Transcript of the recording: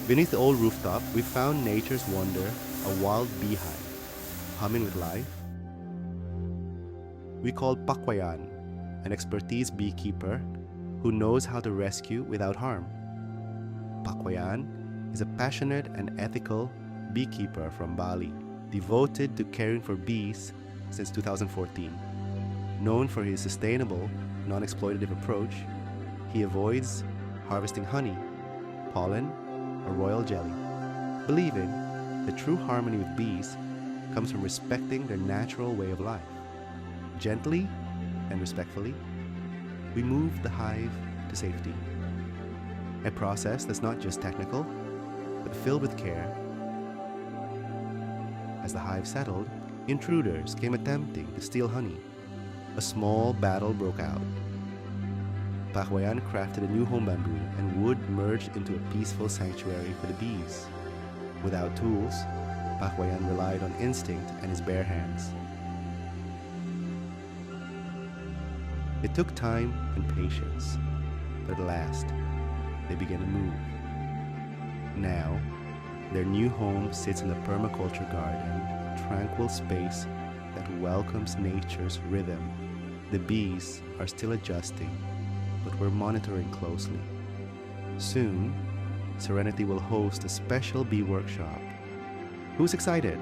Beneath the old rooftop, we found nature's wonder, a wild beehive, humming with life. We called Pak Wayan, an expertise beekeeper who knows how to rescue without harm. Pak Wayan is a passionate and ethical beekeeper from Bali, devoted to caring for bees since 2014. Known for his sustainable, non-exploitative approach, he avoids harvesting honey, pollen, or royal jelly, believing the true harmony with bees comes from respecting their natural way of life. Gently and respectfully, we move the hive to safety. A process that's not just technical, but filled with care. As the hive settled, intruders came attempting to steal honey. A small battle broke out. Pak Wayan crafted a new home bamboo and wood merged into a peaceful sanctuary for the bees. Without tools, Pak Wayan relied on instinct and his bare hands. It took time and patience, but at last, they began to move. Now, their new home sits in the Permaculture Garden, a tranquil space that welcomes nature's rhythm. The bees are still adjusting, but we're monitoring closely. Soon, Serenity will host a special bee workshop. Who's excited?